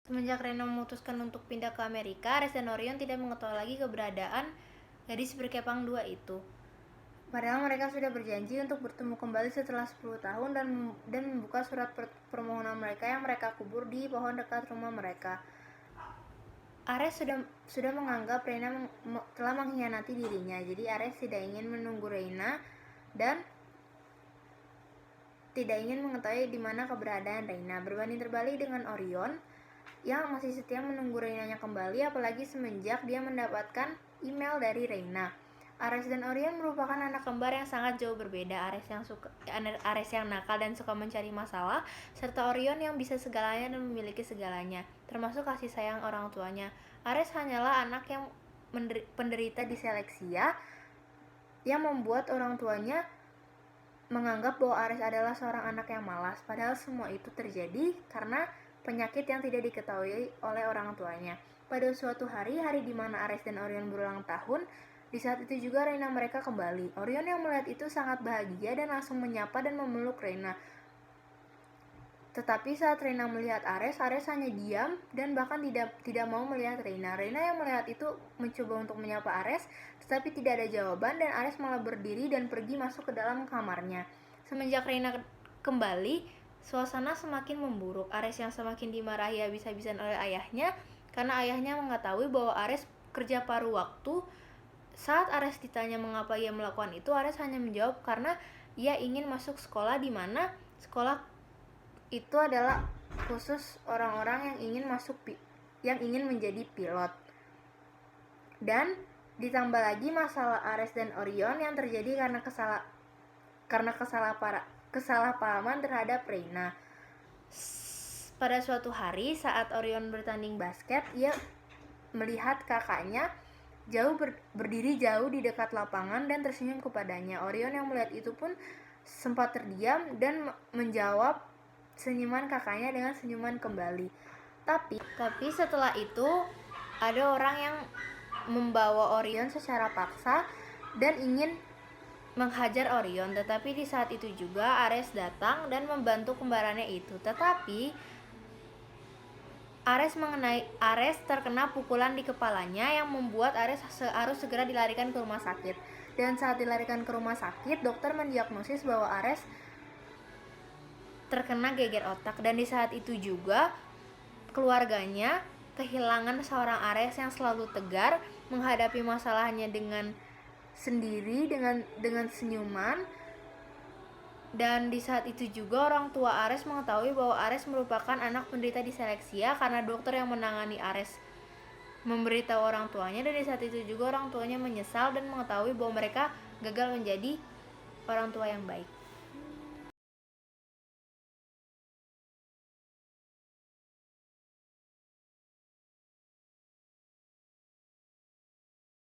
Semenjak Rena memutuskan untuk pindah ke Amerika, Ares dan Orion tidak mengetahui lagi keberadaan gadis berkepang 2 itu. Padahal mereka sudah berjanji untuk bertemu kembali setelah 10 tahun dan membuka surat permohonan mereka yang mereka kubur di pohon dekat rumah mereka. Ares sudah menganggap Reina telah mengkhianati dirinya. Jadi Ares tidak ingin menunggu Reina dan tidak ingin mengetahui di mana keberadaan Reina. Berbanding terbalik dengan Orion yang masih setia menunggu Reinanya kembali, apalagi semenjak dia mendapatkan email dari Reina. Ares dan Orion merupakan anak kembar yang sangat jauh berbeda. Ares yang nakal dan suka mencari masalah, serta Orion yang bisa segalanya dan memiliki segalanya, termasuk kasih sayang orang tuanya. Ares hanyalah anak yang penderita diseleksia yang membuat orang tuanya menganggap bahwa Ares adalah seorang anak yang malas, padahal semua itu terjadi karena penyakit yang tidak diketahui oleh orang tuanya. Pada suatu hari di mana Ares dan Orion berulang tahun, di saat itu juga Reina mereka kembali. Orion yang melihat itu sangat bahagia dan langsung menyapa dan memeluk Reina. Tetapi saat Reina melihat Ares hanya diam dan bahkan tidak mau melihat Reina. Reina yang melihat itu mencoba untuk menyapa Ares, tetapi tidak ada jawaban dan Ares malah berdiri dan pergi masuk ke dalam kamarnya. Semenjak Reina kembali, suasana semakin memburuk. Ares yang semakin dimarahi habis-habisan oleh ayahnya karena ayahnya mengetahui bahwa Ares kerja paruh waktu. Saat Ares ditanya mengapa ia melakukan itu, Ares hanya menjawab karena ia ingin masuk sekolah di mana sekolah itu adalah khusus orang-orang yang ingin menjadi pilot. Dan ditambah lagi masalah Ares dan Orion yang terjadi karena kesalahpahaman terhadap Reina. Pada suatu hari saat Orion bertanding basket, ia melihat kakaknya berdiri jauh di dekat lapangan dan tersenyum kepadanya. Orion yang melihat itu pun sempat terdiam dan menjawab senyuman kakaknya dengan senyuman kembali. Tapi setelah itu ada orang yang membawa Orion secara paksa dan ingin menghajar Orion. Tetapi di saat itu juga Ares datang dan membantu kembarannya itu. Tetapi Ares terkena pukulan di kepalanya yang membuat Ares harus segera dilarikan ke rumah sakit. Dan saat dilarikan ke rumah sakit, dokter mendiagnosis bahwa Ares terkena geger otak. Dan di saat itu juga keluarganya kehilangan seorang Ares yang selalu tegar, menghadapi masalahnya dengan senyuman. Dan di saat itu juga orang tua Ares mengetahui bahwa Ares merupakan anak penderita diseleksia karena dokter yang menangani Ares memberitahu orang tuanya. Dan di saat itu juga orang tuanya menyesal dan mengetahui bahwa mereka gagal menjadi orang tua yang baik.